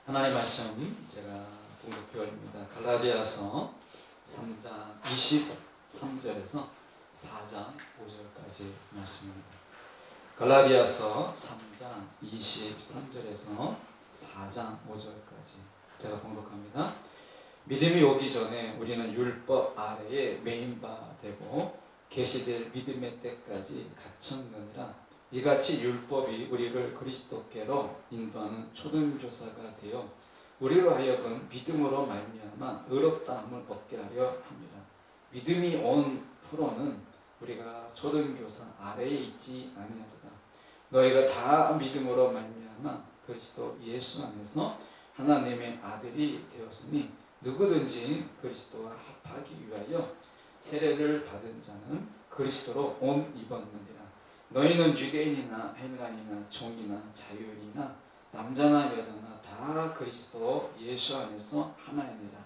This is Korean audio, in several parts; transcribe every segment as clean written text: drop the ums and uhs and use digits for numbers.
하나님 말씀 제가 공독해올립니다. 갈라디아서 3장 23절에서 4장 5절까지 말씀입니다. 갈라디아서 3장 23절에서 4장 5절까지 제가 공독합니다. 믿음이 오기 전에 우리는 율법 아래에 매인 바 되고 계시될 믿음의 때까지 갇혔느니라. 이같이 율법이 우리를 그리스도께로 인도하는 초등교사가 되어 우리로 하여금 믿음으로 말미암아 의롭다함을 얻게 하려 합니다. 믿음이 온 후로는 우리가 초등교사 아래에 있지 아니하도다. 너희가 다 믿음으로 말미암아 그리스도 예수 안에서 하나님의 아들이 되었으니 누구든지 그리스도와 합하기 위하여 세례를 받은 자는 그리스도로 옷 입었느니라. 너희는 유대인이나 헬라인이나 종이나 자유인이나 남자나 여자나 다 그리스도 예수 안에서 하나이니라.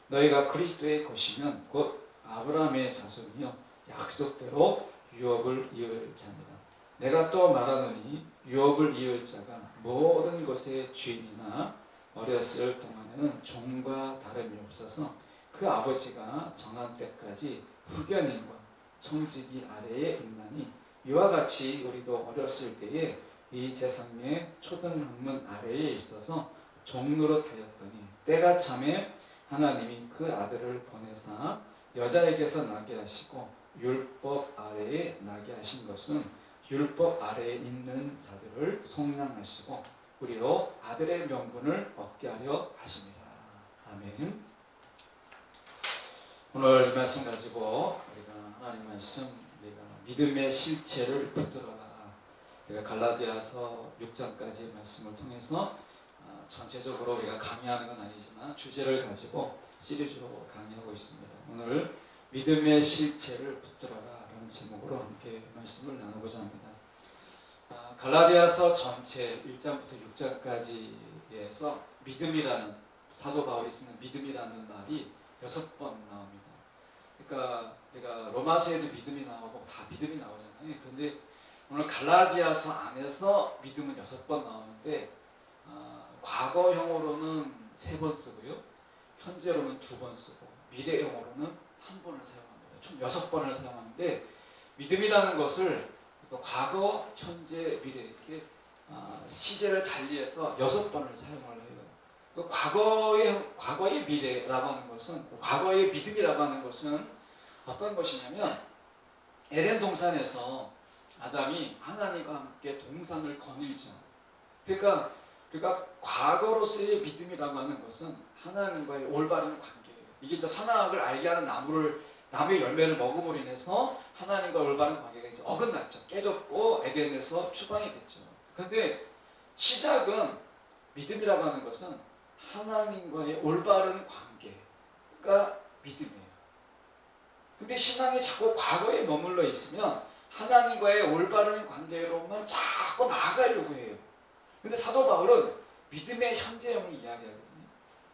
너희가 그리스도의 것이면 곧 아브라함의 자손이요 약속대로 유업을 이을 자니라. 내가 또 말하노니 유업을 이을 자가 모든 것의 주인이나 어렸을 동안에는 종과 다름이 없어서 그 아버지가 정한 때까지 후견인과 청지기 아래에 있나니 이와 같이 우리도 어렸을 때에 이 세상의 초등학문 아래에 있어서 종노릇하였더니 때가 참에 하나님이 그 아들을 보내사 여자에게서 나게 하시고 율법 아래에 나게 하신 것은 율법 아래에 있는 자들을 속량하시고 우리로 아들의 명분을 얻게 하려 하십니다. 아멘. 오늘 이 말씀 가지고 우리가 하나님 말씀 믿음의 실체를 붙들어라. 우리가 갈라디아서 6장까지 말씀을 통해서 전체적으로 우리가 강의하는 건 아니지만 주제를 가지고 시리즈로 강의하고 있습니다. 오늘 믿음의 실체를 붙들어라 라는 제목으로 함께 말씀을 나누고자 합니다. 갈라디아서 전체 1장부터 6장까지에서 믿음이라는 사도 바울이 쓰는 믿음이라는 말이 6번 나옵니다. 그러니까 우리가 로마서에도 믿음이 나오고 다 믿음이 나오잖아요. 그런데 오늘 갈라디아서 안에서 믿음은 6번 나오는데 과거형으로는 3번 쓰고요. 현재로는 2번 쓰고 미래형으로는 1번을 사용합니다. 총 6번을 사용하는데 믿음이라는 것을 과거, 현재, 미래 이렇게 시제를 달리해서 6번을 사용을 해요. 과거의 미래라고 하는 것은 과거의 믿음이라고 하는 것은 어떤 것이냐면 에덴 동산에서 아담이 하나님과 함께 동산을 거닐죠. 그러니까 과거로서의 믿음이라고 하는 것은 하나님과의 올바른 관계예요. 이게 이제 선악을 알게 하는 나무의 열매를 먹음으로 인해서 하나님과 올바른 관계가 이제 어긋났죠. 깨졌고 에덴에서 추방이 됐죠. 그런데 시작은 믿음이라고 하는 것은 하나님과의 올바른 관계가 믿음이에요. 근데 신앙이 자꾸 과거에 머물러 있으면 하나님과의 올바른 관계로만 자꾸 나아가려고 해요. 근데 사도 바울은 믿음의 현재형을 이야기하거든요.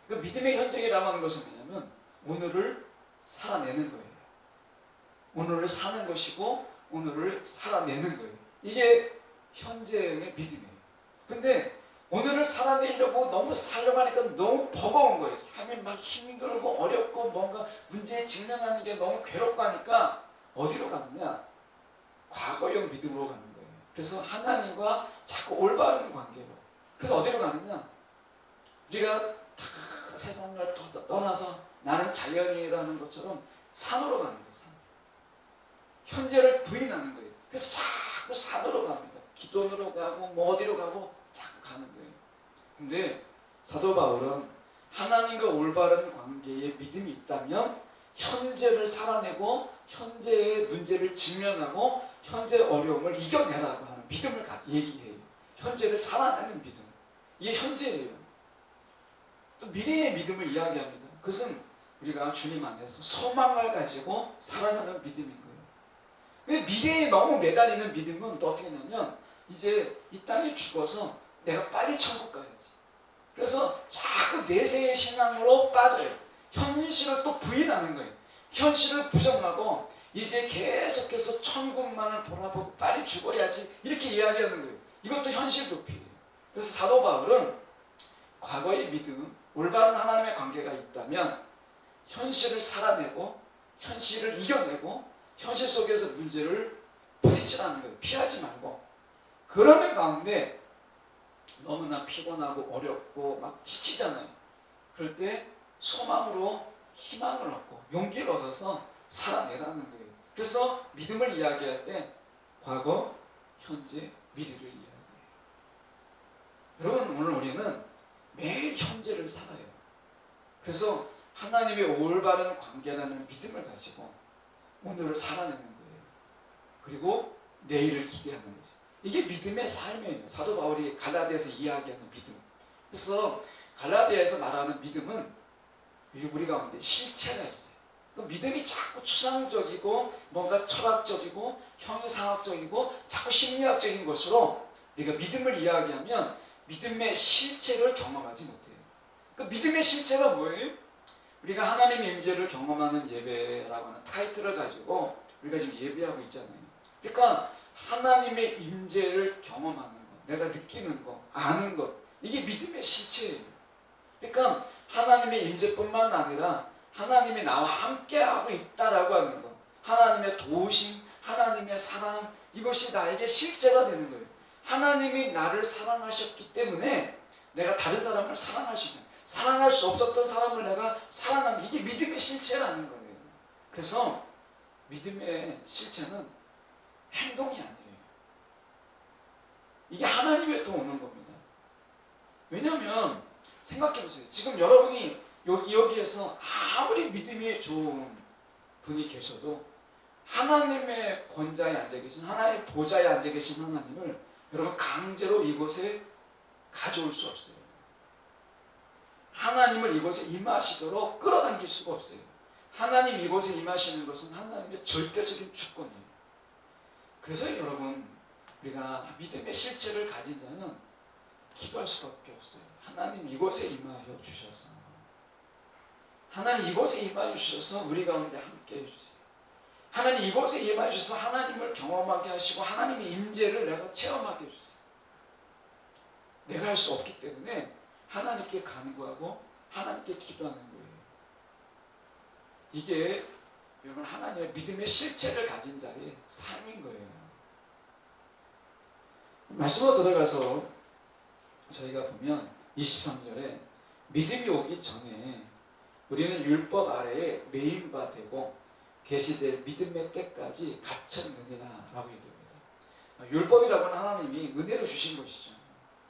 그러니까 믿음의 현재라고 하는 것은 뭐냐면 오늘을 살아내는 거예요. 오늘을 사는 것이고 오늘을 살아내는 거예요. 이게 현재형의 믿음이에요. 근데 오늘을 살아내려고 너무 살려고 하니까 너무 버거운 거예요. 삶이 막 힘들고 어렵고 뭔가 문제에 직면하는 게 너무 괴롭고 하니까 어디로 가느냐? 과거형 믿음으로 가는 거예요. 그래서 하나님과 자꾸 올바른 관계로. 그래서 어디로 가느냐? 우리가 다 세상을 떠나서 나는 자연이라는 것처럼 산으로 가는 거예요. 산. 현재를 부인하는 거예요. 그래서 자꾸 산으로 갑니다. 기도로 가고 뭐 어디로 가고 자꾸 가는 거예요. 근데 사도 바울은 하나님과 올바른 관계에 믿음이 있다면 현재를 살아내고 현재의 문제를 직면하고 현재 어려움을 이겨내라고 하는 믿음을 얘기해요. 현재를 살아내는 믿음. 이게 현재예요. 또 미래의 믿음을 이야기합니다. 그것은 우리가 주님 안에서 소망을 가지고 살아가는 믿음인 거예요. 근데 미래에 너무 매달리는 믿음은 또 어떻게 하냐면 이제 이 땅에 죽어서 내가 빨리 천국 가야지. 그래서 자꾸 내세의 신앙으로 빠져요. 현실을 또 부인하는 거예요. 현실을 부정하고 이제 계속해서 천국만을 바라보고 빨리 죽어야지 이렇게 이야기하는 거예요. 이것도 현실 도피예요. 그래서 사도 바울은 과거의 믿음, 올바른 하나님의 관계가 있다면 현실을 살아내고 현실을 이겨내고 현실 속에서 문제를 부딪히지 않는 거예요. 피하지 말고. 그러는 가운데 너무나 피곤하고 어렵고 막 지치잖아요. 그럴 때 소망으로 희망을 얻고 용기를 얻어서 살아내라는 거예요. 그래서 믿음을 이야기할 때 과거, 현재, 미래를 이야기해요. 여러분, 오늘 우리는 매일 현재를 살아요. 그래서 하나님의 올바른 관계라는 믿음을 가지고 오늘을 살아내는 거예요. 그리고 내일을 기대하는 거죠. 이게 믿음의 삶이에요. 사도 바울이 갈라디아에서 이야기하는 믿음. 그래서 갈라디아에서 말하는 믿음은 우리 가운데 실체가 있어요. 믿음이 자꾸 추상적이고 뭔가 철학적이고 형이상학적이고 자꾸 심리학적인 것으로 우리가 믿음을 이야기하면 믿음의 실체를 경험하지 못해요. 그 믿음의 실체가 뭐예요? 우리가 하나님의 임재를 경험하는 예배라고 하는 타이틀을 가지고 우리가 지금 예배하고 있잖아요. 그러니까 하나님의 임재를 경험하는 것, 내가 느끼는 것, 아는 것, 이게 믿음의 실체예요. 그러니까 하나님의 임재뿐만 아니라 하나님이 나와 함께하고 있다라고 하는 것, 하나님의 도우심, 하나님의 사랑, 이것이 나에게 실제가 되는 거예요. 하나님이 나를 사랑하셨기 때문에 내가 다른 사람을 사랑할 수 있잖아요. 사랑할 수 없었던 사람을 내가 사랑하는 게 이게 믿음의 실체라는 거예요. 그래서 믿음의 실체는 행동이 아니에요. 이게 하나님에서 오는 겁니다. 왜냐하면 생각해보세요. 지금 여러분이 여기에서 아무리 믿음이 좋은 분이 계셔도 하나님의 권좌에 앉아 계신, 하나님의 보좌에 앉아 계신 하나님을 여러분 강제로 이곳에 가져올 수 없어요. 하나님을 이곳에 임하시도록 끌어당길 수가 없어요. 하나님 이곳에 임하시는 것은 하나님의 절대적인 주권이에요. 그래서 여러분, 우리가 믿음의 실체를 가진 자는 기도할 수밖에 없어요. 하나님 이곳에 임하여 주셔서, 하나님 이곳에 임하여 주셔서 우리 가운데 함께 해주세요. 하나님 이곳에 임하여 주셔서 하나님을 경험하게 하시고 하나님의 임재를 내가 체험하게 해주세요. 내가 할 수 없기 때문에 하나님께 간구하고 하나님께 기도하는 거예요. 이게 여러분 하나님의 믿음의 실체를 가진 자의 삶인 거예요. 말씀으로 들어가서 저희가 보면 23절에 믿음이 오기 전에 우리는 율법 아래에 매인바 되고 계시될 믿음의 때까지 갇혔느니라 라고 얘기합니다. 율법이라고 하는 하나님이 은혜로 주신 것이죠.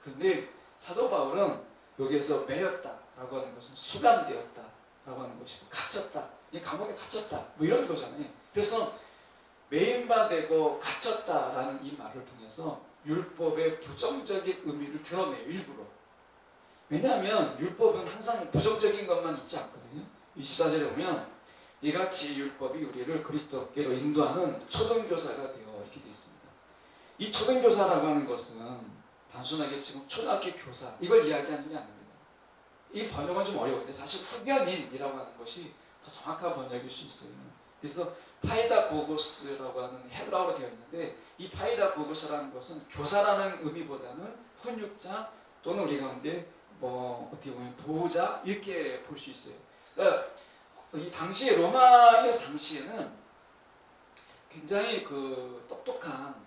그런데 사도 바울은 여기에서 매였다라고 하는 것은 수감되었다라고 하는 것이고 갇혔다, 이 감옥에 갇혔다 뭐 이런 거잖아요. 그래서 매인바 되고 갇혔다라는 이 말을 통해서 율법의 부정적인 의미를 드러내요. 일부러. 왜냐하면 율법은 항상 부정적인 것만 있지 않거든요. 24절에 보면 이같이 율법이 우리를 그리스도께로 인도하는 초등교사가 되어 이렇게 되어 있습니다. 이 초등교사라고 하는 것은 단순하게 지금 초등학교 교사 이걸 이야기하는 게 아닙니다. 이 번역은 좀 어려운데 사실 후견인이라고 하는 것이 더 정확한 번역일 수 있어요. 그래서 파이다고고스라고 하는 헬라어로 되어 있는데 이 파이다고고스라는 것은 교사라는 의미보다는 훈육자 또는 우리 가운데 뭐 어떻게 보면 보호자 이렇게 볼 수 있어요. 그러니까 이 당시에 로마의 당시에는 굉장히 그 똑똑한,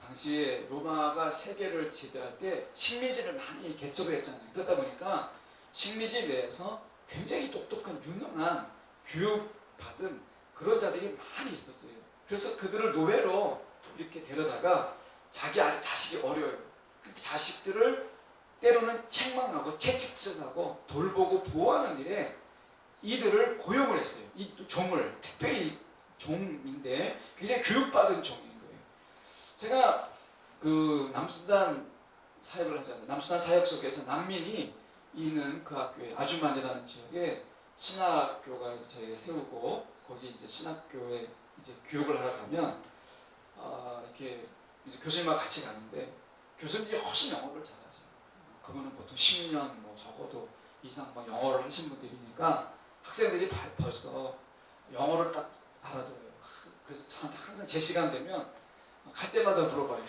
당시에 로마가 세계를 지배할 때 식민지를 많이 개척을 했잖아요. 그러다 보니까 식민지 내에서 굉장히 똑똑한 유능한 교육받은 그런 자들이 많이 있었어요. 그래서 그들을 노예로 이렇게 데려다가 자기 아직 자식이 어려요. 그 자식들을 때로는 책망하고 채찍질하고 돌보고 보호하는 일에 이들을 고용을 했어요. 이 종을, 특별히 종인데 굉장히 교육받은 종인 거예요. 제가 그 남수단 사역을 하잖아요. 남수단 사역 속에서 난민이 있는 그 학교에 아주만이라는 지역에 신학교가 저희가 세우고 거기 이제 신학교에 이제 교육을 하러 가면 이렇게 이제 교수님과 같이 가는데 교수님이 훨씬 영어를 잘하죠. 그분은 보통 10년 뭐 적어도 이상 막 영어를 하신 분들이니까 학생들이 벌써 영어를 딱 알아들어요. 그래서 저한테 항상 제 시간 되면 갈 때마다 물어봐요.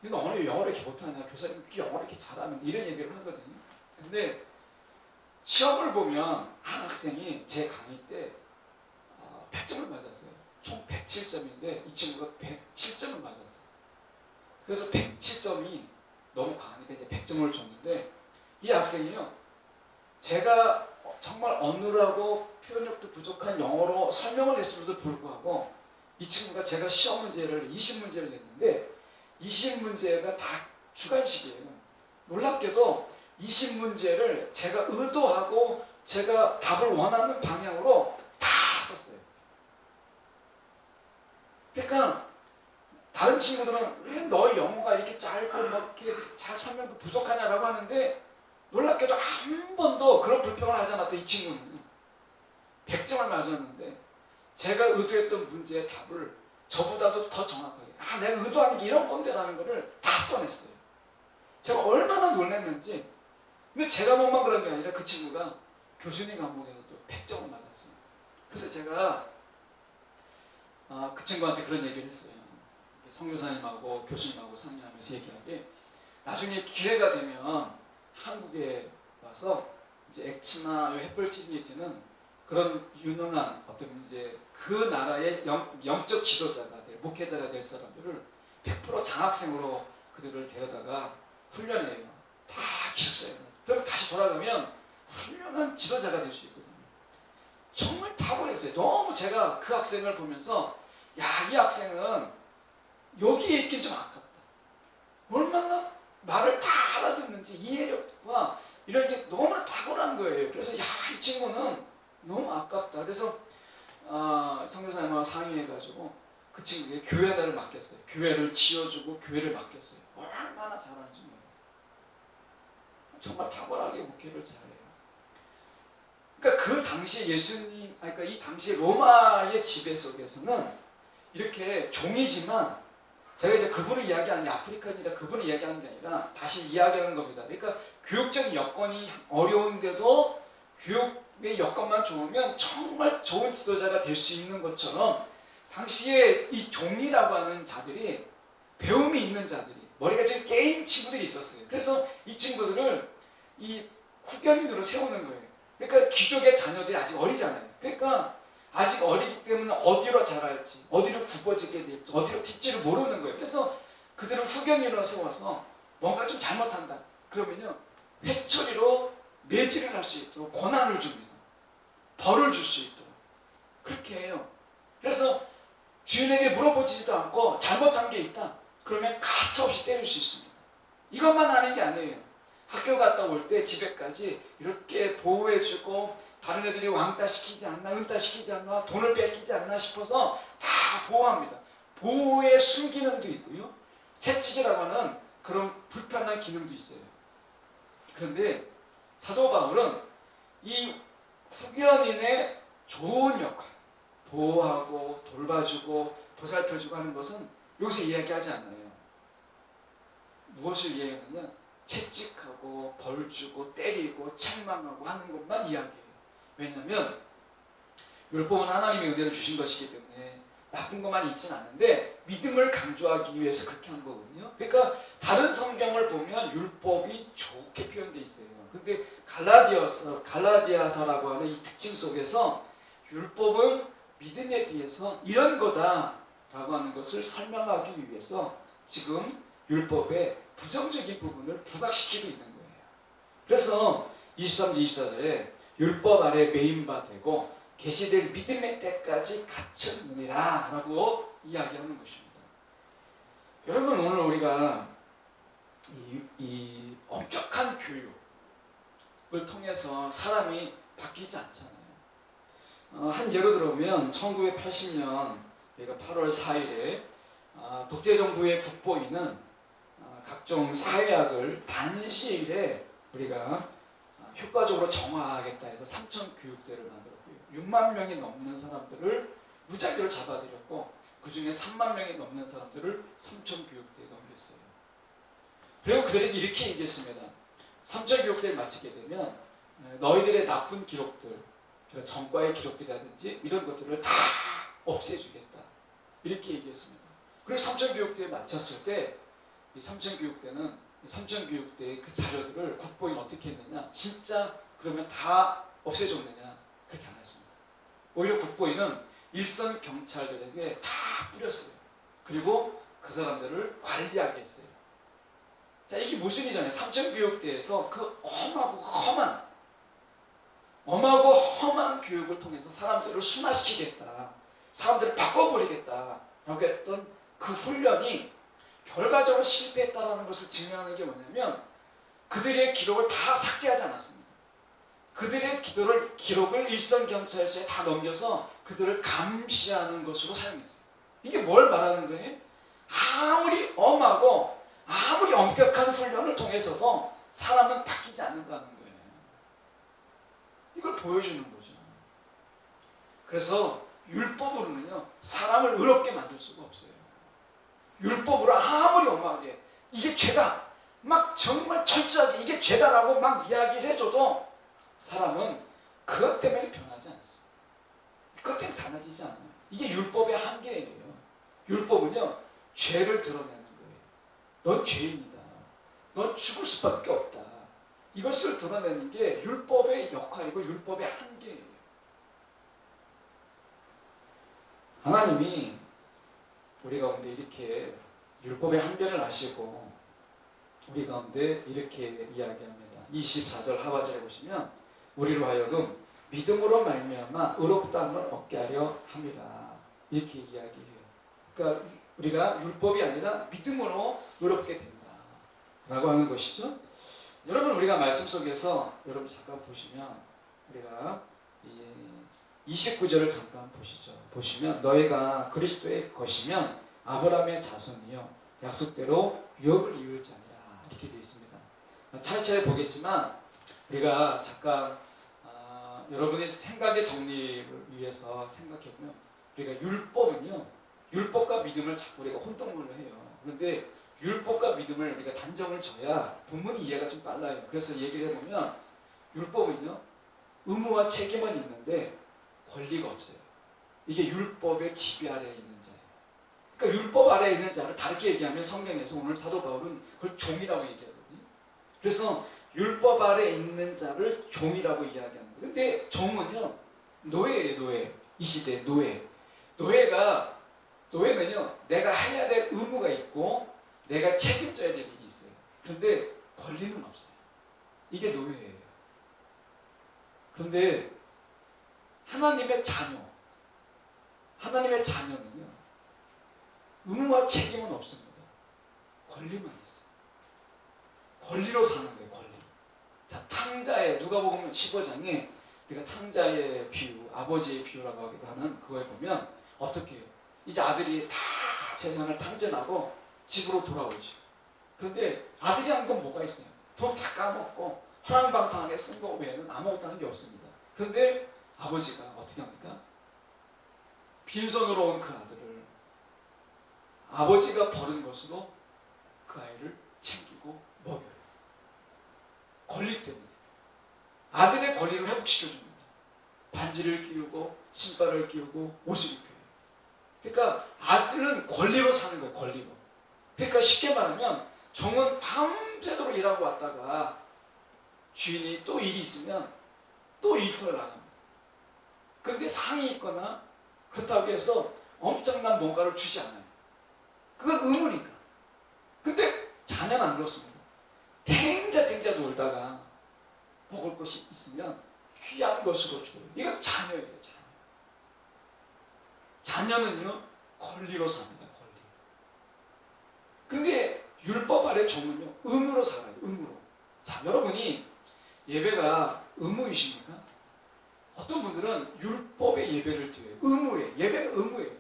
너 오늘 영어를 이렇게 못하냐? 교사님 영어를 이렇게 잘하는 이런 얘기를 하거든요. 근데 시험을 보면 한 학생이 제 강의 때 100점을 맞았어요. 총 107점인데 이 친구가 107점을 맞았어요. 그래서 107점이 너무 강하니까 이제 100점을 줬는데 이 학생이요, 제가 정말 어눌하고 표현력도 부족한 영어로 설명을 했음에도 불구하고 이 친구가 제가 시험 문제를 20문제를 냈는데 20문제가 다 주관식이에요. 놀랍게도 20문제를 제가 의도하고 제가 답을 원하는 방향으로 다 썼어요. 그러니까 다른 친구들은 왜 너 영어가 이렇게 짧고 막 이렇게 잘 설명도 부족하냐라고 하는데 놀랍게도 한 번도 그런 불평을 하지 않았던 이 친구는 100점을 맞았는데 제가 의도했던 문제의 답을 저보다도 더 정확하게 내가 의도하는 게 이런 건데라는 거를 다 써냈어요. 제가 얼마나 놀랐는지. 근데 제가 뭐만 그런 게 아니라 그 친구가 교수님 과목에서도 100점을 맞았어요. 그래서 제가 그 친구한테 그런 얘기를 했어요. 선교사님하고 교수님하고 상의하면서 얘기하게 나중에 기회가 되면 한국에 와서 이제 엑츠나 햇불 TVT는 그런 유능한 어떤 이제 그 나라의 영적 지도자가 될, 목회자가 될 사람들을 100% 장학생으로 그들을 데려다가 훈련해요. 다 기숙사예요. 그럼 다시 돌아가면 훌륭한 지도자가 될 수 있거든요. 정말 탁월했어요. 너무 제가 그 학생을 보면서 야, 이 학생은 여기에 있긴 좀 아깝다. 얼마나 말을 다 알아듣는지 이해력과 이런 게 너무나 탁월한 거예요. 그래서 야, 이 친구는 너무 아깝다. 그래서 선교사님하고 상의해가지고 그 친구에게 교회를 맡겼어요. 교회를 지어주고 교회를 맡겼어요. 얼마나 잘하는지 몰라요. 정말 탁월하게 목회를 잘해요. 그러니까 그 당시에 예수님, 그러니까 이 당시에 로마의 지배 속에서는 이렇게 종이지만 제가 이제 그분을 이야기하는 게 아프리카인이라 그분을 이야기하는 게 아니라 다시 이야기하는 겁니다. 그러니까 교육적인 여건이 어려운데도 교육의 여건만 좋으면 정말 좋은 지도자가 될 수 있는 것처럼 당시에 이 종이라고 하는 자들이 배움이 있는 자들이 머리가 좀 깨인 친구들이 있었어요. 그래서 이 친구들을 이 후견인으로 세우는 거예요. 그러니까 귀족의 자녀들이 아직 어리잖아요. 그러니까 아직 어리기 때문에 어디로 자랄지, 어디로 굽어지게 될지, 어디로 튈지를 모르는 거예요. 그래서 그들을 후견인으로 세워서 뭔가 좀 잘못한다. 그러면요, 회초리로 매질을 할 수 있도록 권한을 줍니다. 벌을 줄 수 있도록. 그렇게 해요. 그래서 주인에게 물어보지도 않고 잘못한 게 있다. 그러면 가차없이 때릴 수 있습니다. 이것만 하는 게 아니에요. 학교 갔다 올 때 집에까지 이렇게 보호해주고 다른 애들이 왕따 시키지 않나, 은따 시키지 않나, 돈을 뺏기지 않나 싶어서 다 보호합니다. 보호의 순기능도 있고요. 채찍이라고 하는 그런 불편한 기능도 있어요. 그런데 사도 바울은 이 후견인의 좋은 역할, 보호하고 돌봐주고 보살펴주고 하는 것은 여기서 이야기하지 않아요. 무엇을 이야기하느냐? 채찍하고 벌주고 때리고 책망하고 하는 것만 이야기해요. 왜냐하면 율법은 하나님의 은혜를 주신 것이기 때문에 나쁜 것만 있지는 않는데 믿음을 강조하기 위해서 그렇게 한 거거든요. 그러니까 다른 성경을 보면 율법이 좋게 표현되어 있어요. 근데 갈라디아서라고 하는 이 특징 속에서 율법은 믿음에 비해서 이런 거다라고 하는 것을 설명하기 위해서 지금 율법의 부정적인 부분을 부각시키고 있는 거예요. 그래서 23절 24절에 율법 아래 매인바 되고 계시될 믿음의 때까지 갇혔느니라 라고 이야기하는 것입니다. 여러분, 오늘 우리가 이 엄격한 교육을 통해서 사람이 바뀌지 않잖아요. 한 예로 들어보면 1980년 8월 4일에 독재정부의 국보위는 각종 사회학을 단시일에 우리가 효과적으로 정화하겠다 해서 3천 교육대를 만들었고요. 6만 명이 넘는 사람들을 무작위로 잡아들였고 그 중에 3만 명이 넘는 사람들을 3천 교육대에 넘겼어요. 그리고 그들에게 이렇게 얘기했습니다. 3천 교육대를 마치게 되면 너희들의 나쁜 기록들, 전과의 기록들이라든지 이런 것들을 다 없애주겠다. 이렇게 얘기했습니다. 그리고 3천 교육대에 마쳤을 때 이 3천 교육대는 삼천교육대의 그 자료들을 국보인 어떻게 했느냐, 진짜 그러면 다 없애줬느냐, 그렇게 안 했습니다. 오히려 국보인은 일선 경찰들에게 다 뿌렸어요. 그리고 그 사람들을 관리하게 했어요. 자, 이게 무슨 일이잖아요. 삼천교육대에서 그 엄하고 험한 교육을 통해서 사람들을 순화시키겠다, 사람들을 바꿔버리겠다 라고 했던 그 훈련이 결과적으로 실패했다는 것을 증명하는 게 뭐냐면, 그들의 기록을 다 삭제하지 않았습니다. 그들의 기록을 일선경찰서에 다 넘겨서 그들을 감시하는 것으로 사용했어요. 이게 뭘 말하는 거예요? 아무리 엄하고 아무리 엄격한 훈련을 통해서도 사람은 바뀌지 않는다는 거예요. 이걸 보여주는 거죠. 그래서 율법으로는요, 사람을 의롭게 만들 수가 없어요. 율법으로 아무리 엄하게 이게 죄다, 막 정말 철저하게 이게 죄다라고 막 이야기를 해줘도 사람은 그것 때문에 변하지 않습니다. 그것 때문에 달라지지 않아요. 이게 율법의 한계예요. 율법은요, 죄를 드러내는 거예요. 넌 죄인이다, 넌 죽을 수밖에 없다, 이것을 드러내는 게 율법의 역할이고 율법의 한계예요. 하나님이 우리 가운데 이렇게 율법의 한계를 아시고 우리 가운데 이렇게 이야기합니다. 24절 하반절에 보시면, 우리로 하여금 믿음으로 말미암아 의롭다함을 얻게 하려 함이라, 이렇게 이야기해요. 그러니까 우리가 율법이 아니라 믿음으로 의롭게 된다 라고 하는 것이죠. 여러분, 우리가 말씀 속에서 여러분 잠깐 보시면, 우리가 29절을 잠깐 보시죠. 보시면, 너희가 그리스도의 것이면 아브라함의 자손이요 약속대로 유업을 이을 자니라, 이렇게 되어 있습니다. 차례차례 보겠지만 우리가 잠깐 여러분의 생각의 정리를 위해서 생각해보면, 우리가 율법은요, 율법과 믿음을 자꾸 우리가 혼동을 해요. 그런데 율법과 믿음을 우리가 단정을 져야 본문이 이해가 좀 빨라요. 그래서 얘기를 해보면, 율법은요, 의무와 책임은 있는데 권리가 없어요. 이게 율법의 지배 아래에 있는 자예요. 그러니까 율법 아래에 있는 자를 다르게 얘기하면, 성경에서 오늘 사도 바울은 그걸 종이라고 얘기하거든요. 그래서 율법 아래에 있는 자를 종이라고 이야기하는 거예요. 근데 종은요, 노예예요. 노예. 이 시대의 노예. 노예는요, 내가 해야 될 의무가 있고 내가 책임져야 될 일이 있어요. 그런데 권리는 없어요. 이게 노예예요. 그런데 하나님의 자녀는요, 의무와 책임은 없습니다. 권리만 있어요. 권리로 사는 거예요. 권리. 자, 탕자의, 누가복음 15장에 우리가 탕자의 비유, 아버지의 비유라고 하기도 하는 그거에 보면 어떻게 해요? 이제 아들이 다 재산을 탕진하고 집으로 돌아오죠. 그런데 아들이 한 건 뭐가 있어요? 돈 다 까먹고 허랑방탕하게 쓴 거 외에는 아무것도 하는 게 없습니다. 그런데 아버지가 어떻게 합니까? 빈손으로 온 그 아들을 아버지가 버린 것으로 그 아이를 챙기고 먹여요. 권리 때문에. 아들의 권리를 회복시켜줍니다. 반지를 끼우고 신발을 끼우고 옷을 입혀요. 그러니까 아들은 권리로 사는 거예요. 권리로. 그러니까 쉽게 말하면, 종은 밤새도록 일하고 왔다가 주인이 또 일이 있으면 또 일터를 나갑니다. 그런데 상이 있거나 그렇다고 해서 엄청난 뭔가를 주지 않아요. 그건 의무니까. 근데 자녀는 안 그렇습니다. 탱자 놀다가 먹을 것이 있으면 귀한 것으로 줘요. 이건 자녀예요. 자녀는요, 권리로 삽니다. 권리. 근데 율법 아래 종은요, 의무로 살아요. 의무로. 자, 여러분이 예배가 의무이십니까? 어떤 분들은 율법의 예배를 드려요. 의무예요. 예배가 의무예요.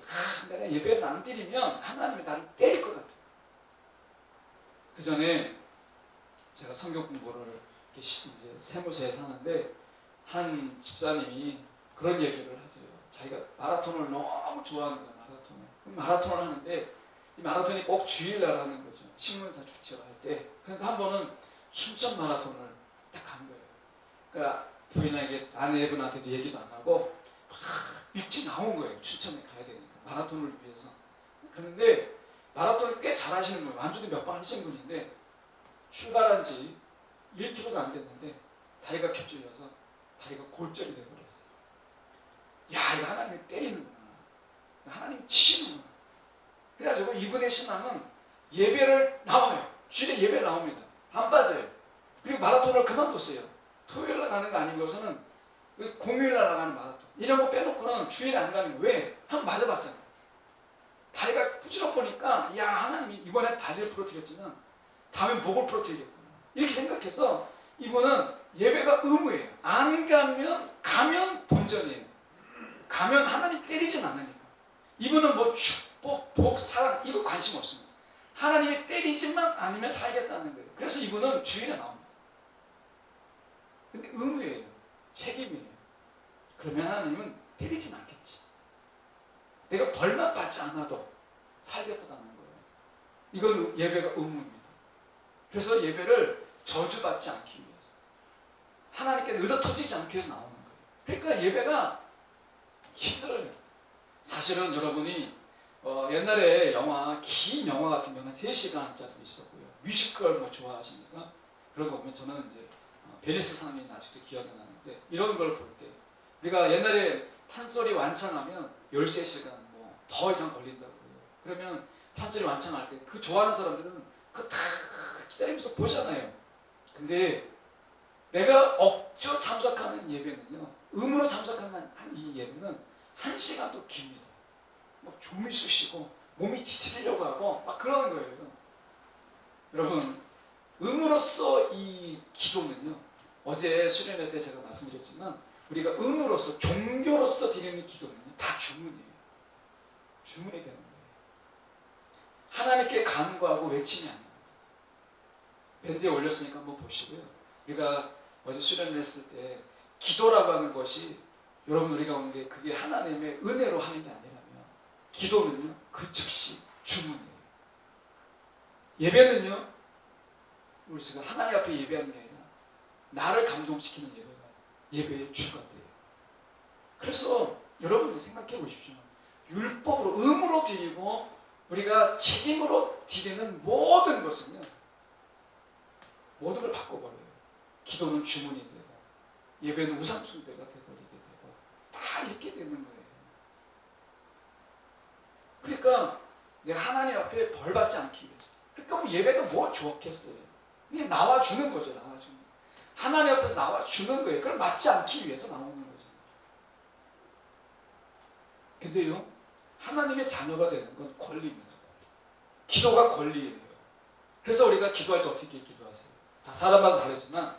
내가 예배를 안 드리면 하나님이 나를 때릴 것 같아요. 그 전에 제가 성경 공부를 이제 세무서에 사는데, 한 집사님이 그런 얘기를 하세요. 자기가 마라톤을 너무 좋아하는 거예요. 마라톤을 하는데, 이 마라톤이 꼭 주일날 하는 거죠. 신문사 주최를 할 때. 그러니까 한 번은 춘천 마라톤을 딱 간 거예요. 그러니까 부인에게, 아내분한테도 얘기도 안 하고 막 일찍 나온 거예요. 춘천에 가야 되니까, 마라톤을 위해서. 그런데 마라톤을 꽤 잘하시는 거예요. 완주도 몇 번 하시는 분인데, 출발한 지 1km도 안 됐는데 다리가 겹질려서 다리가 골절이 되어버렸어요. 야, 이거 하나님이 때리는구나. 하나님이 치시는구나. 그래가지고 이분의 신앙은 예배를 나와요. 주일에 예배를 나옵니다. 안 빠져요. 그리고 마라톤을 그만뒀어요. 토요일날 가는 거 아니고서는 공휴일날 나가는 마라톤. 이런 거 빼놓고는 주일에 안 가는 거. 왜? 한번 맞아봤잖아요. 다리가 부질러보니까 야, 하나님이 이번에 다리를 부러뜨렸지만 다음에 목을 부러뜨리겠구나. 이렇게 생각해서 이분은 예배가 의무예요. 안 가면 본전이에요. 가면 하나님 때리진 않으니까. 이분은 뭐 축복, 복, 사랑 이거 관심 없습니다. 하나님이 때리지만 않으면 살겠다는 거예요. 그래서 이분은 주일에 나옵니다. 근데 의무예요. 책임이에요. 그러면 하나님은 때리진 않겠지. 내가 벌만 받지 않아도 살겠다는 거예요. 이건 예배가 의무입니다. 그래서 예배를 저주받지 않기 위해서, 하나님께 의도터지지 않기 위해서 나오는 거예요. 그러니까 예배가 힘들어요. 사실은 여러분이 옛날에 영화, 긴 영화 같은 경우는 3시간짜리도 있었고요. 뮤지컬 뭐 좋아하시니까 그런 거 보면 저는 이제 베니스 상인 아직도 기억이 나는데, 이런 걸 볼 때 우리가 옛날에 판소리 완창하면 13시간 뭐 더 이상 걸린다고 그래요. 그러면 판소리 완창할 때 그 좋아하는 사람들은 그거 다 기다리면서 보잖아요. 근데 내가 억지로 참석하는 예배는요, 의무로 참석하는 이 예배는 1시간도 깁니다. 막 숨이 쑤시고 몸이 뒤틀리려고 하고 막 그러는 거예요. 여러분, 의무로서 이 기도는요, 어제 수련회 때 제가 말씀드렸지만 우리가 의무로서, 종교로서 드리는 기도는요, 다 주문이에요. 주문이 되는 거예요. 하나님께 간구하고 외침이 아닙니다. 밴드에 올렸으니까 한번 보시고요. 우리가 어제 수련회 했을 때 기도라고 하는 것이, 여러분 우리 가운데 그게 하나님의 은혜로 하는 게 아니라면 기도는요, 그 즉시 주문이에요. 예배는요, 우리 지금 하나님 앞에 예배하는 게 아니라 나를 감동시키는 예배의 주가 돼요. 그래서 여러분들 생각해 보십시오. 율법으로, 의무로 드리고 우리가 책임으로 드리는 모든 것은요, 모든 걸 바꿔버려요. 기도는 주문이 되고 예배는 우상숭배가 되버리게 되고 다 이렇게 되는 거예요. 그러니까 내가 하나님 앞에 벌 받지 않기 위해서. 그러니까 뭐 예배가 뭐 좋겠어요. 그냥 나와주는 거죠. 나와주는. 하나님 앞에서 나와주는 거예요. 그걸 맞지 않기 위해서 나오는 거죠. 근데요, 하나님의 자녀가 되는 건 권리입니다. 기도가 권리예요. 그래서 우리가 기도할 때 어떻게 기도하세요? 다 사람마다 다르지만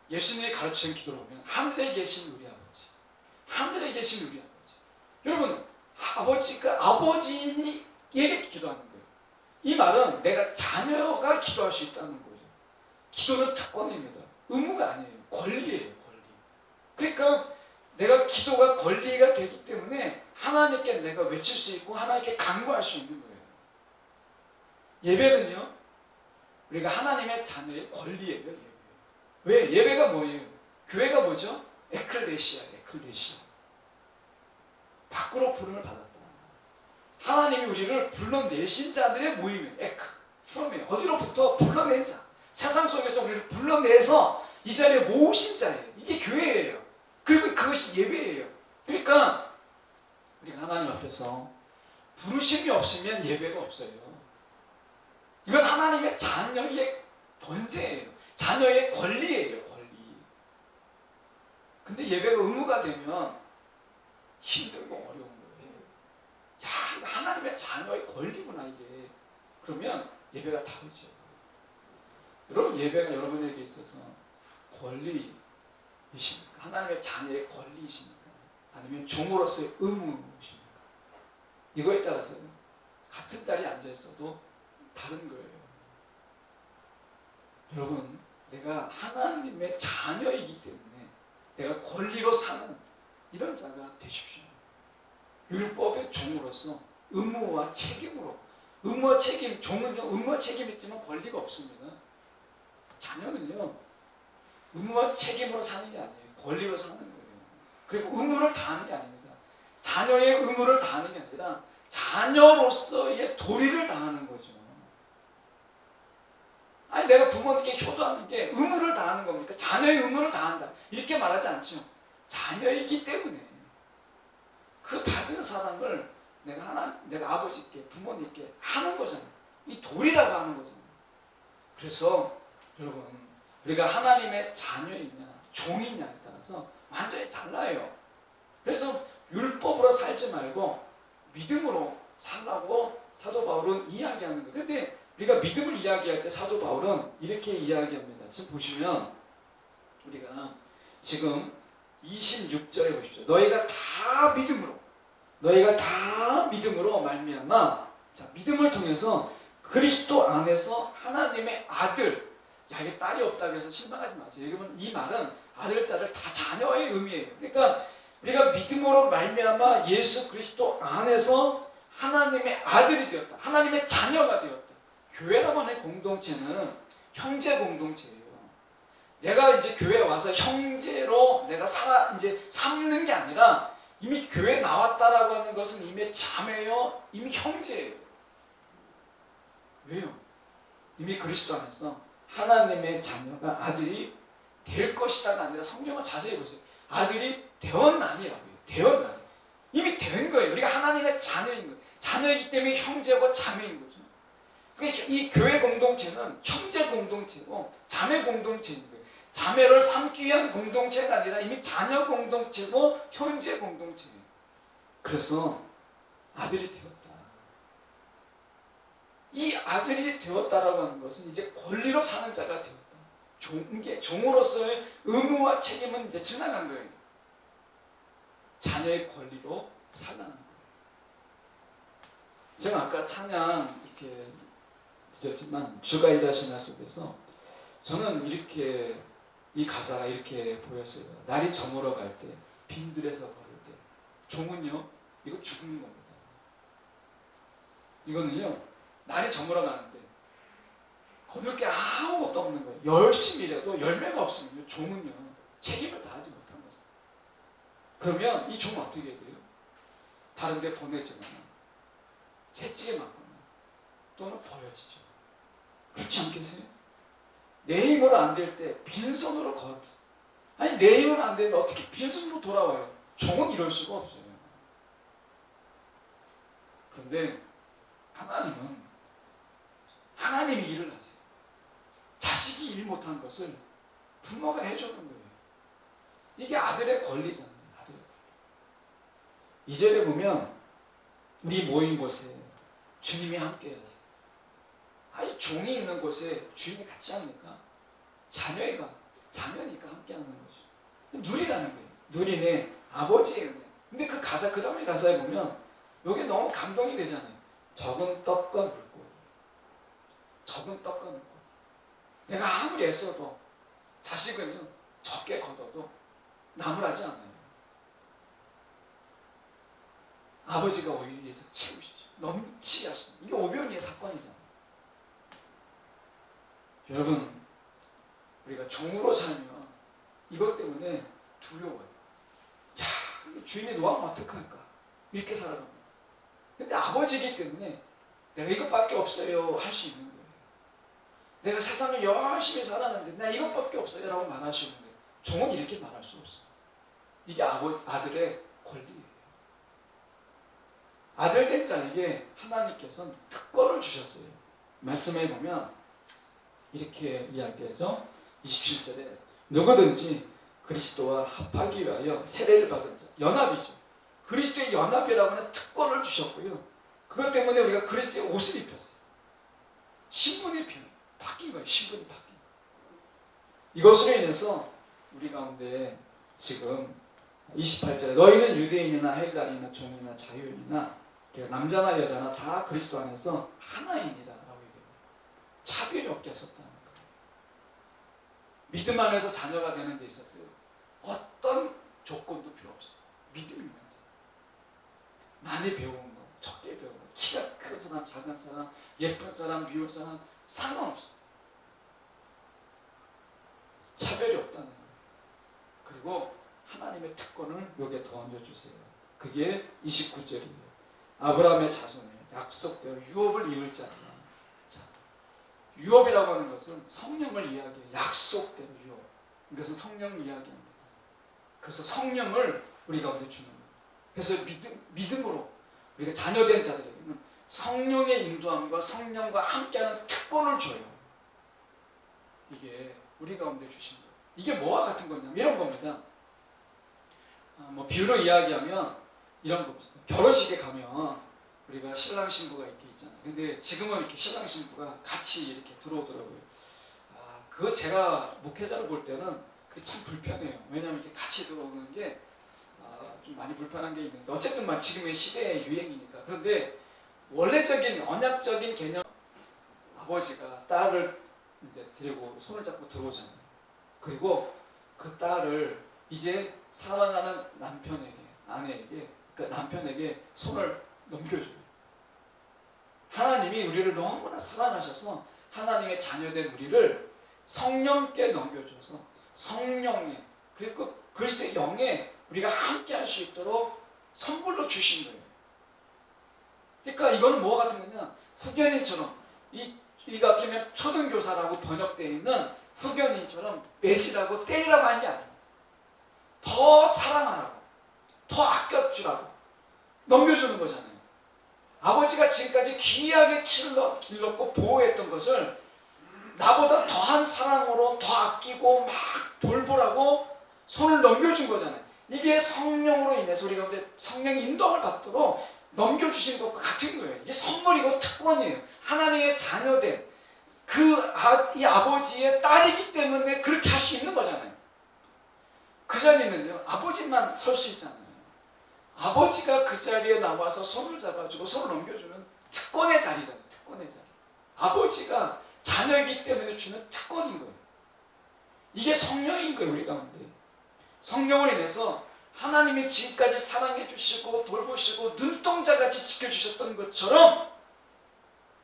예수님이 가르치는 기도를 보면 하늘에 계신 우리 아버지, 하늘에 계신 우리 아버지. 여러분, 아버지가 아버지에게 기도하는 거예요. 이 말은 내가 자녀가 기도할 수 있다는 거예요. 기도는 특권입니다. 의무가 아니에요. 권리예요. 권리. 그러니까 내가 기도가 권리가 되기 때문에 하나님께 내가 외칠 수 있고 하나님께 간구할 수 있는 거예요. 예배는요, 우리가 하나님의 자녀의 권리예요. 예배. 왜? 예배가 뭐예요? 교회가 뭐죠? 에클레시아, 에클레시아. 밖으로 부름을 받았다. 하나님이 우리를 불러내신 자들의 모임이에요. 에크, 프롬이에요. 어디로부터 불러낸 자. 세상 속에서 우리를 불러내서 이 자리에 모으신 자예요. 이게 교회예요. 그리고 그것이 예배예요. 그러니까 우리가 하나님 앞에서 부르심이 없으면 예배가 없어요. 이건 하나님의 자녀의 권세예요. 자녀의 권리예요. 권리. 근데 예배가 의무가 되면 힘들고 어려운 거예요. 야, 이거 하나님의 자녀의 권리구나 이게. 그러면 예배가 다르죠. 여러분, 예배가 여러분에게 있어서 권리이십니까? 하나님의 자녀의 권리이십니까? 아니면 종으로서의 의무이십니까? 이거에 따라서 같은 자리에 앉아 있어도 다른 거예요. 여러분, 내가 하나님의 자녀이기 때문에 내가 권리로 사는 이런 자가 되십시오. 율법의 종으로서 의무와 책임으로. 의무와 책임, 종은요, 의무와 책임이 있지만 권리가 없습니다. 자녀는요, 의무와 책임으로 사는 게 아니에요. 권리로 사는 거예요. 그리고 의무를 다하는 게 아닙니다. 자녀의 의무를 다하는 게 아니라 자녀로서의 도리를 다하는 거죠. 아니, 내가 부모님께 효도하는 게 의무를 다하는 겁니까? 자녀의 의무를 다한다 이렇게 말하지 않죠. 자녀이기 때문에 그 받은 사랑을 내가 아버지께 부모님께 하는 거잖아요. 이 도리라고 하는 거잖아요. 그래서 여러분 우리가 하나님의 자녀이냐 종이냐에 따라서 완전히 달라요. 그래서 율법으로 살지 말고 믿음으로 살라고 사도 바울은 이야기하는 거예요. 그런데 우리가 믿음을 이야기할 때 사도 바울은 이렇게 이야기합니다. 지금 보시면 우리가 지금 26절에 보십시오. 너희가 다 믿음으로 말미암아 자, 믿음을 통해서 그리스도 안에서 하나님의 아들 야 이게 딸이 없다고 해서 실망하지 마세요. 여러분 이 말은 아들 딸을 다 자녀의 의미예요. 그러니까 우리가 믿음으로 말미암아 예수 그리스도 안에서 하나님의 아들이 되었다. 하나님의 자녀가 되었다. 교회라고 하는 공동체는 형제 공동체예요. 내가 이제 교회에 와서 형제로 내가 이제 삼는 게 아니라 이미 교회에 나왔다라고 하는 것은 이미 자매요, 이미 형제예요. 왜요? 이미 그리스도 안에서 하나님의 자녀가 아들이 될 것이다가 아니라 성경을 자세히 보세요. 아들이 되었나니라고요. 되었나니. 이미 된 거예요. 우리가 하나님의 자녀인 거예요. 자녀이기 때문에 형제고 자매인 거죠. 그러니까 이 교회 공동체는 형제 공동체고 자매 공동체인 거예요. 자매를 삼기 위한 공동체가 아니라 이미 자녀 공동체고 형제 공동체예요. 그래서 아들이 되었다. 이 아들이 되었다라고 하는 것은 이제 권리로 사는 자가 되었다. 종으로서의 의무와 책임은 이제 지나간 거예요. 자녀의 권리로 살라는 거예요. 제가 아까 찬양 이렇게 드렸지만 주가 일하시나 속에서 저는 이렇게 이 가사가 이렇게 보였어요. 날이 저물어 갈 때 빈들에서 걸을 때 종은요 이거 죽는 겁니다. 이거는요 날이 저물어 가는데 거둘 게 아무것도 없는 거예요. 열심히 일해도 열매가 없으면 종은요 책임을 다하지 못한 거죠. 그러면 이 종은 어떻게 돼요? 다른 데 보내지거나 채찍에 맞거나 또는 버려지죠. 그렇지 않겠어요? 내 힘으로 안 될 때 빈손으로 걸어요. 아니 내 힘으로 안 되는데 어떻게 빈손으로 돌아와요? 종은 이럴 수가 없어요. 그런데 하나님은 하나님이 일을 하세요. 자식이 일 못한 것을 부모가 해주는 거예요. 이게 아들의 권리잖아요. 아들의 권리. 2절에 보면 우리 모인 곳에 주님이 함께 하세요. 아니 종이 있는 곳에 주인이 같지 않습니까? 자녀니까 함께 하는 거죠. 누리라는 거예요. 누리네 아버지의 은혜. 근데 그 가사 그 다음에 가사에 보면 여기 너무 감동이 되잖아요. 적은 떡과 물고 적은 떡과 물고 내가 아무리 애써도 자식은요 적게 거둬도 나무라지 않아요. 아버지가 오히려 위해서 채우시죠. 넘치게 하시죠. 이게 오병이의 사건이잖아요. 여러분 우리가 종으로 살면 이것 때문에 두려워요. 야 주인이 놓아면 어떡할까 이렇게 살아갑니다. 근데 아버지이기 때문에 내가 이것밖에 없어요 할 수 있는 거예요. 내가 세상을 열심히 살았는데 나 이것밖에 없어요 라고 말할 수 있는 거예요. 종은 이렇게 말할 수 없어요. 이게 아들의 권리예요. 아들 된 자에게 하나님께서는 특권을 주셨어요. 말씀에 보면 이렇게 이야기하죠. 27절에 누구든지 그리스도와 합하기 위하여 세례를 받은 자, 연합이죠. 그리스도의 연합이라고 하는 특권을 주셨고요. 그것 때문에 우리가 그리스도의 옷을 입혔어요. 신분이 바뀐 거예요. 신분이 바뀐 거예요. 이것으로 인해서 우리 가운데 지금 28절에 너희는 유대인이나 헬라인이나 종이나 자유인이나 남자나 여자나 다 그리스도 안에서 하나입니다 라고 얘기해요. 차별이 없게 하셨다는 거예요. 믿음 안에서 자녀가 되는 데 있어서요 어떤 조건도 필요 없어요. 믿음이면 돼요. 많이 배운 거, 적게 배운 거, 키가 큰 사람, 작은 사람, 예쁜 사람, 미운 사람 상관없어요. 차별이 없다는 거예요. 그리고 하나님의 특권을 여기에 더 얹어주세요. 그게 29절이에요. 아브라함의 자손에 약속대로 유업을 이을 자라. 자, 유업이라고 하는 것은 성령을 이야기해요. 약속대로 유업. 이것은 성령을 이야기합니다. 그래서 성령을 우리 가운데 주는 거예요. 그래서 믿음으로 우리가 자녀된 자들에게는 성령의 인도함과 성령과 함께하는 특권을 줘요. 이게 우리 가운데 주신 거예요. 이게 뭐와 같은 거냐면 이런 겁니다. 뭐 비유로 이야기하면 이런 겁니다. 결혼식에 가면 우리가 신랑 신부가 이렇게 있잖아요. 근데 지금은 이렇게 신랑 신부가 같이 이렇게 들어오더라고요. 그거 제가 목회자로 볼 때는 그게 참 불편해요. 왜냐하면 이렇게 같이 들어오는 게 좀 많이 불편한 게 있는데 어쨌든 지금의 시대의 유행이니까. 그런데 원래적인 언약적인 개념, 아버지가 딸을 이제 데리고 손을 잡고 들어오잖아요. 그리고 그 딸을 이제 사랑하는 남편에게, 아내에게, 그 남편에게 손을 넘겨줘요. 하나님이 우리를 너무나 사랑하셔서 하나님의 자녀된 우리를 성령께 넘겨줘서 성령에, 그리고 그리스도의 영에 우리가 함께 할 수 있도록 선물로 주신 거예요. 그러니까 이거는 뭐와 같은 거냐, 후견인처럼, 이 같은 경우는 초등교사라고 번역되어 있는 후견인처럼 매질하고 때리라고 한 게 아니에요. 더 사랑하라고, 더 아껴주라고 넘겨주는 거잖아요. 아버지가 지금까지 귀하게 길렀고 보호했던 것을 나보다 더한 사랑으로 더 아끼고 막 돌보라고 손을 넘겨준 거잖아요. 이게 성령으로 인해서 우리가 성령의 인도를 받도록 넘겨주신 것과 같은 거예요. 이게 선물이고 특권이에요. 하나님의 자녀된 이 아버지의 딸이기 때문에 그렇게 할 수 있는 거잖아요. 그 자리는요, 아버지만 설 수 있잖아요. 아버지가 그 자리에 나와서 손을 잡아주고 손을 넘겨주는 특권의 자리잖아요. 특권의 자리. 아버지가 자녀이기 때문에 주는 특권인 거예요. 이게 성령인 거예요. 우리 가운데 성령을 인해서 하나님이 지금까지 사랑해 주시고 돌보시고 눈동자같이 지켜주셨던 것처럼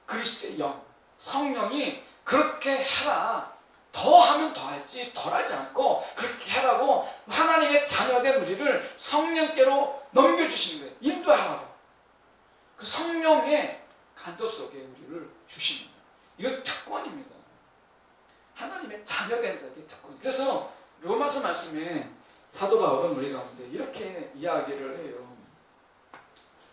그리스도의 영, 성령이 그렇게 해라, 더 하면 더 하지 덜하지 않고 그렇게 해라고 하나님의 자녀된 우리를 성령께로 넘겨주시는 거예요. 인도하라고. 그 성령의 간섭 속에 우리를 주시는 거예요. 이건 특권입니다. 하나님의 자녀된 자에게 특권. 그래서 로마서 말씀에 사도 바울은 우리 가운데 이렇게 이야기를 해요.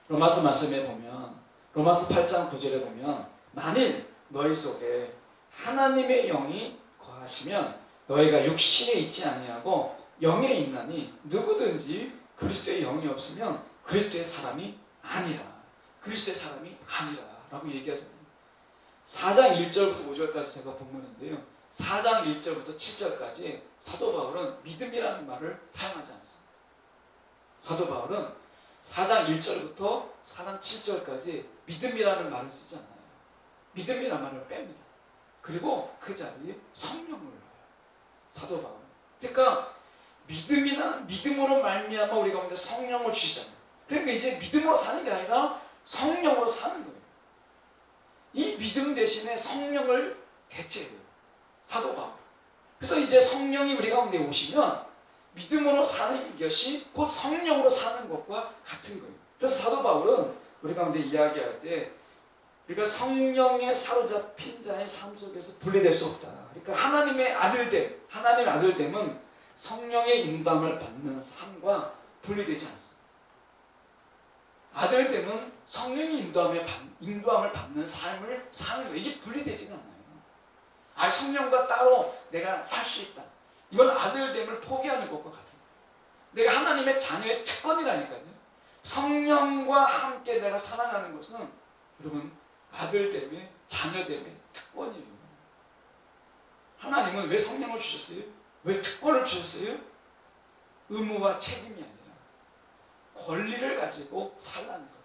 로마서 말씀에 보면, 로마서 8장 9절에 보면, 만일 너희 속에 하나님의 영이 거하시면 너희가 육신에 있지 아니하고 영에 있나니 누구든지 그리스도의 영이 없으면 그리스도의 사람이 아니라, 그리스도의 사람이 아니라 라고 얘기하잖아요. 4장 1절부터 5절까지 제가 본문인데요, 4장 1절부터 7절까지 사도 바울은 믿음이라는 말을 사용하지 않습니다. 사도 바울은 4장 1절부터 4장 7절까지 믿음이라는 말을 쓰지 않아요. 믿음이라는 말을 뺍니다. 그리고 그 자리에 성령을 넣어요. 사도 바울은. 그러니까 믿음으로 말미암아 우리 가운데 성령을 주시잖아요. 그러니까 이제 믿음으로 사는 게 아니라 성령으로 사는 거예요. 이 믿음 대신에 성령을 대체해요. 사도 바울. 그래서 이제 성령이 우리 가운데 오시면 믿음으로 사는 것이 곧 성령으로 사는 것과 같은 거예요. 그래서 사도 바울은 우리 가운데 이야기할 때 우리가 성령에 사로잡힌 자의 삶 속에서 분리될 수 없다. 그러니까 하나님의 아들됨은 성령의 인도함을 받는 삶과 분리되지 않습니다. 아들됨은 성령의 인도함을 받는 삶을 사는 거예요. 이게 분리되지가 않아요. 성령과 따로 내가 살 수 있다. 이건 아들됨을 포기하는 것과 같은 거예요. 내가 하나님의 자녀의 특권이라니까요. 성령과 함께 내가 살아가는 것은 여러분 아들됨의, 자녀됨의 특권이에요. 하나님은 왜 성령을 주셨어요? 왜 특권을 주셨어요? 의무와 책임이 아니라 권리를 가지고 살라는 거예요.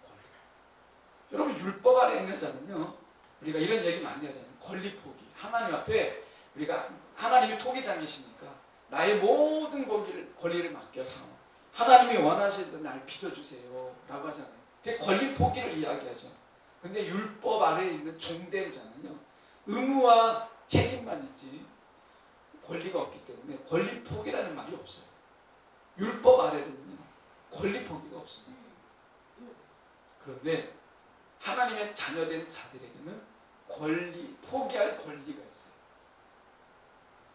여러분 율법 아래 있는 자는요, 우리가 이런 얘기 많이 하잖아요. 권리 포기. 하나님 앞에 우리가 하나님이 토기장이시니까 나의 모든 권리를 맡겨서 하나님이 원하시는 날 빚어주세요 라고 하잖아요. 그게 권리 포기를 이야기하죠. 근데 율법 아래에 있는 종된 자는요, 의무와 책임만 있지 권리가 없기 때문에 권리 포기라는 말이 없어요. 율법 아래에는요 권리 포기가 없습니다. 그런데 하나님의 자녀된 자들에게는 포기할 권리가 있어요.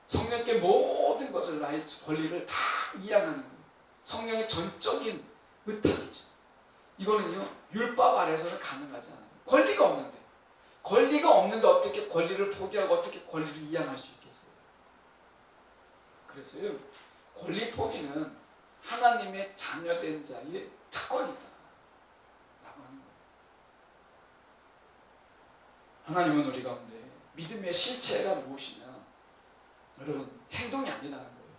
성령께 모든 것을, 나의 권리를 다 이양하는 거예요. 성령의 전적인 의탁이죠. 이거는요, 율법 아래서는 가능하지 않아요. 권리가 없는데. 권리가 없는데 어떻게 권리를 포기하고 어떻게 권리를 이양할 수 있겠어요? 그래서요, 권리 포기는 하나님의 자녀된 자의 특권이다 라고 하는 거예요. 하나님은 우리 가운데 믿음의 실체가 무엇이냐, 여러분, 행동이 아니라는 거예요.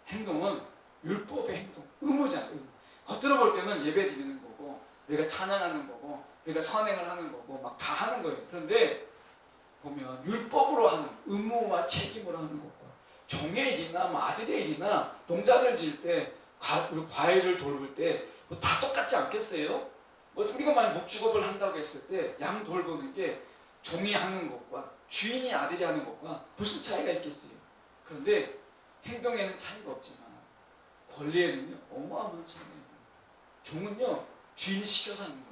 행동은 율법의 행동, 의무잖아요. 겉으로 볼 때는 예배 드리는 거고, 우리가 찬양하는 거고, 우리가 선행을 하는 거고, 막 다 하는 거예요. 그런데 보면 율법으로 하는, 의무와 책임으로 하는 거고, 종의 일이나 뭐 아들의 일이나 농사를 지을 때, 과일을 돌볼 때 뭐 다 똑같지 않겠어요? 뭐 우리가 만약 목축업을 한다고 했을 때 양 돌보는 게 종이 하는 것과 주인이 아들이 하는 것과 무슨 차이가 있겠어요? 그런데 행동에는 차이가 없지만 권리에는요, 어마어마한 차이가 있는 거예요. 종은요, 주인이 시켜서 하는 거예요.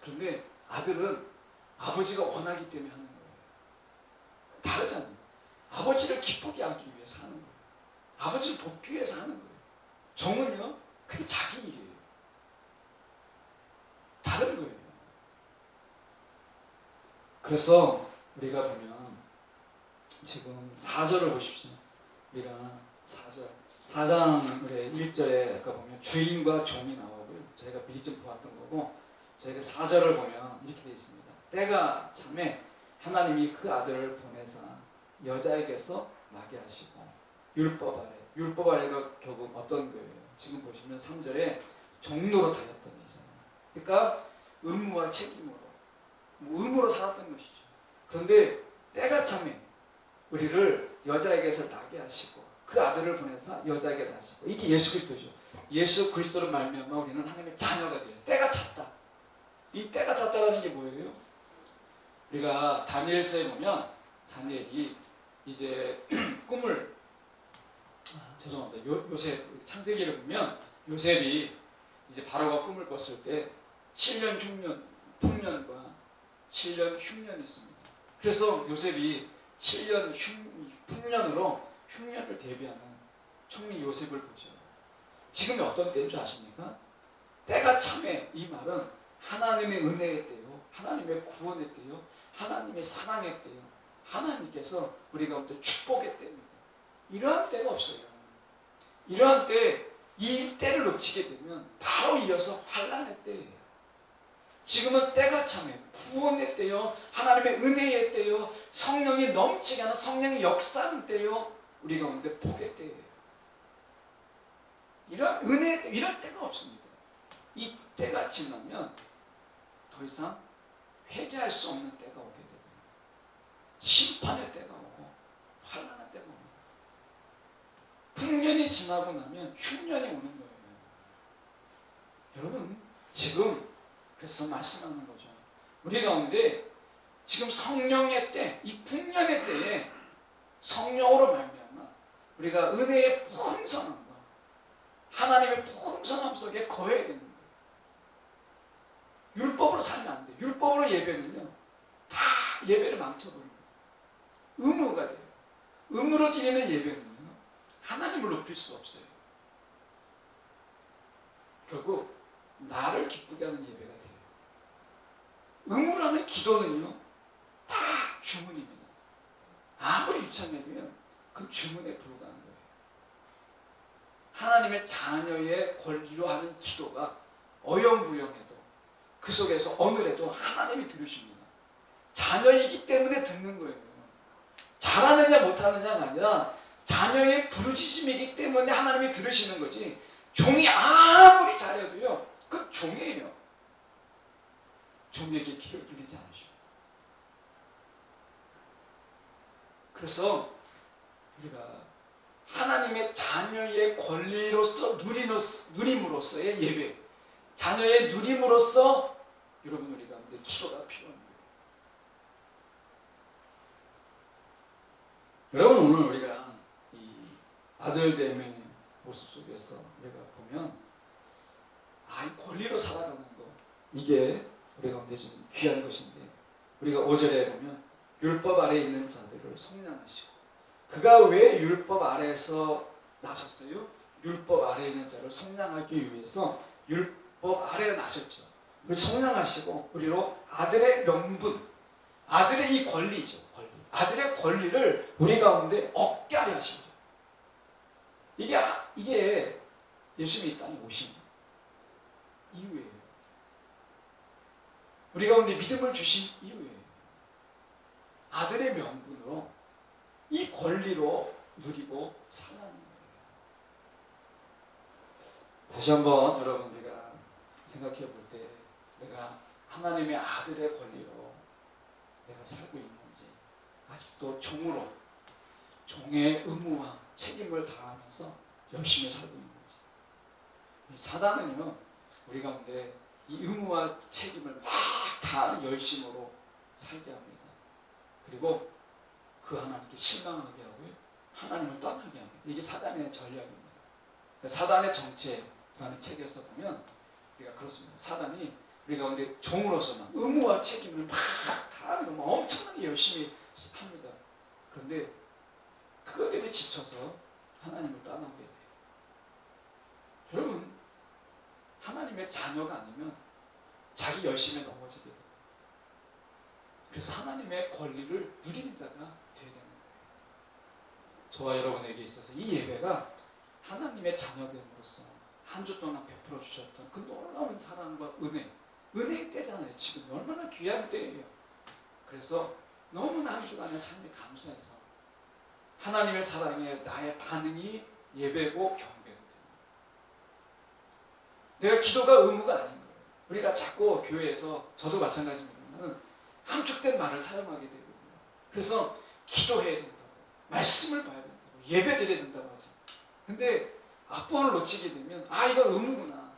그런데 아들은 아버지가 원하기 때문에 하는 거예요. 다르잖아요. 아버지를 기쁘게 하기 위해서 하는 거예요. 아버지를 돕기 위해서 하는 거예요. 종은요, 그게 자기 일이에요. 다른 거예요. 그래서 우리가 보면 지금 4절을 보십시오. 우리가 4장의 1절에 아까 보면 주인과 종이 나오고요. 저희가 미리 좀 보았던 거고, 저희가 4절을 보면 이렇게 되어 있습니다. 때가 참에 하나님이 그 아들을 보내사 여자에게서 나게 하시고, 율법 아래가 결국 어떤 거예요? 지금 보시면 3절에 종로로 달렸던 거잖아요. 그러니까 의무와 책임으로, 의무로 살았던 것이죠. 그런데 때가 참에 우리를 여자에게서 나게 하시고 그 아들을 보내서 여자에게 나시고, 이게 예수 그리스도죠. 예수 그리스도를 말미암아 우리는 하나님의 자녀가 돼요. 때가 찼다. 이 때가 찼다라는 게 뭐예요? 우리가 다니엘서에 보면 다니엘이 이제 꿈을, 죄송합니다. 요셉 창세기를 보면 요셉이 이제 바로가 꿈을 꿨을 때 7년 흉년과 7년 흉년이 있습니다. 그래서 요셉이 7년 흉년으로 흉년을 대비하는 총리 요셉을 보죠. 지금이 어떤 때인 줄 아십니까? 때가 참에, 이 말은 하나님의 은혜의 때요, 하나님의 구원의 때요, 하나님의 사랑의 때요, 하나님께서 우리 가운데 축복의 때입니다. 이러한 때가 없어요. 이러한 때, 이 때를 놓치게 되면 바로 이어서 환난의 때예요. 지금은 때가 참에 구원의 때요, 하나님의 은혜의 때요, 성령이 넘치게 하는 성령의 역사의 때요, 우리 가운데 복의 때예요. 이런 은혜의 때, 이런 때가 없습니다. 이 때가 지나면 더 이상 회개할 수 없는 때가 오게 되고요, 심판의 때가 오고 환난의 때가 옵니다. 풍년이 지나고 나면 흉년이 오는 거예요. 여러분, 지금 그래서 말씀하는 거죠. 우리 가운데 지금 성령의 때, 이 풍년의 때에 성령으로 말미암아 우리가 은혜의 풍성함과 하나님의 풍성함 속에 거해야 되는 거예요. 율법으로 살면 안 돼요. 율법으로 예배는요, 다 예배를 망쳐버립니다. 의무가 돼요. 의무로 드리는 예배는요, 하나님을 높일 수가 없어요. 결국 나를 기쁘게 하는 예배가 돼요. 의무로 하는 기도는요, 다 주문입니다. 아무리 유창해도요, 그 주문에 불과한 거예요. 하나님의 자녀의 권리로 하는 기도가 어영부영해도 그 속에서 어느래도 하나님이 들으십니다. 자녀이기 때문에 듣는 거예요. 잘하느냐 못하느냐가 아니라 자녀의 부르짖음이기 때문에 하나님이 들으시는 거지, 종이 아무리 잘해도요, 그건 종이에요. 종에게 귀를 기울이지 않으시고. 그래서 우리가 하나님의 자녀의 권리로서 누림으로써의 예배, 자녀의 누림으로써 여러분 우리가 기도가 필요한 거예요. 여러분, 오늘 우리가 이 아들됨의 모습 속에서 우리가 보면, 이 권리로 살아가는 거, 이게 우리 가운데 좀 귀한 것인데, 우리가 5절에 보면 율법 아래에 있는 자들을 속량하시고, 그가 왜 율법 아래에서 나셨어요? 율법 아래에 있는 자를 속량하기 위해서 율법 아래에 나셨죠. 우리 속량하시고 우리로 아들의 명분, 아들의 이 권리죠. 권리. 아들의 권리를 우리 가운데 얻게 하려 하신 거죠. 이게 예수님이 이 땅에 오신 이유예요. 우리 가운데 믿음을 주신 이유예요. 아들의 명분으로 이 권리로 누리고 살라는 거예요. 다시 한번 여러분 우리가 생각해 볼 때 내가 하나님의 아들의 권리로 내가 살고 있는지, 아직도 종으로 종의 의무와 책임을 다하면서 열심히 살고 있는지. 사단은요 우리 가운데 이 의무와 책임을 막 다하는 열심으로 살게 합니다. 그리고 그 하나님께 실망하게 하고요, 하나님을 떠나게 합니다. 이게 사단의 전략입니다. 사단의 정체라는 책에서 보면 우리가 그렇습니다. 사단이 우리 가운데 종으로서만 의무와 책임을 막 다하는 거 엄청나게 열심히 합니다. 그런데 그것 때문에 지쳐서 하나님을 떠나게 돼요. 여러분, 하나님의 자녀가 아니면 자기 열심에 넘어지게 돼요. 그래서 하나님의 권리를 누리는 자가 되어야 되는 거예요. 저와 여러분에게 있어서 이 예배가 하나님의 자녀됨으로써 한 주 동안 베풀어 주셨던 그 놀라운 사랑과 은혜의 때잖아요. 지금 얼마나 귀한 때예요. 그래서 너무나 한 주간의 삶이 감사해서 하나님의 사랑에 나의 반응이 예배고 경배가 됩니다. 내가 기도가 의무가 아닌 거예요. 우리가 자꾸 교회에서, 저도 마찬가지입니다만, 함축된 말을 사용하게 되거든요. 그래서 기도해야 된다고, 말씀을 봐야 된다고, 예배 드려야 된다고 하죠. 근데 앞번을 놓치게 되면 이거 의무구나,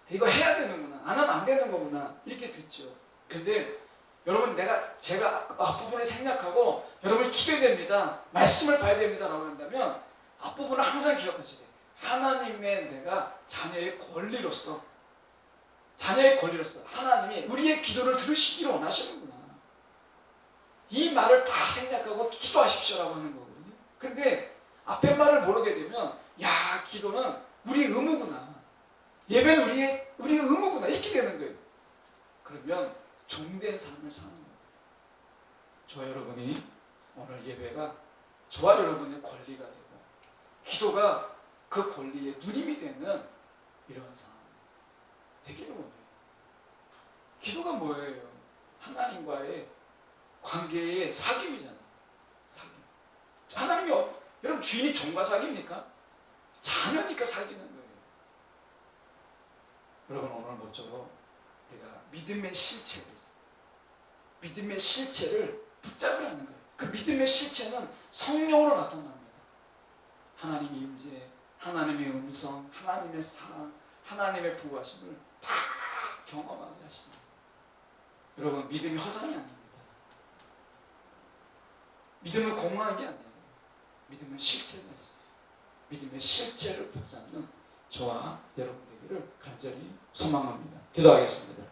이거 해야 되는구나, 안 하면 안 되는 거구나 이렇게 듣죠. 근데 여러분, 제가 앞부분을 생략하고 여러분이 기도해야 됩니다, 말씀을 봐야 됩니다 라고 한다면 앞부분을 항상 기억하셔야 돼요. 하나님의 내가 자녀의 권리로서 하나님이 우리의 기도를 들으시기를 원하시는구나, 이 말을 다 생략하고 기도하십시오라고 하는 거거든요. 근데 앞에 말을 모르게 되면 기도는 우리 의무구나, 예배는 우리 의무구나 이렇게 되는 거예요. 그러면 종된 삶을 사는 거예요. 저와 여러분이 오늘 예배가 저와 여러분의 권리가 되고 기도가 그 권리의 누림이 되는 이런 상황 되기를 원해요. 기도가 뭐예요? 하나님과의 관계의 사귐이잖아요. 사귐. 하나님이 여러분, 주인이 종과 사귐입니까? 자녀니까 사귀는 거예요. 여러분, 오늘 모쪼록 우리가 믿음의 실체를 믿음의 실체를 붙잡으라는 거예요. 그 믿음의 실체는 성령으로 나타납니다. 하나님의 임재, 하나님의 음성, 하나님의 사랑, 하나님의 부하심을 다 경험하게 하시는 거예요. 여러분, 믿음이 허상이 아닙니다. 믿음은 공허한 게 아니에요. 믿음은 실체가 있어요. 믿음의 실체를 붙잡는 저와 여러분 되기를 간절히 소망합니다. 기도하겠습니다.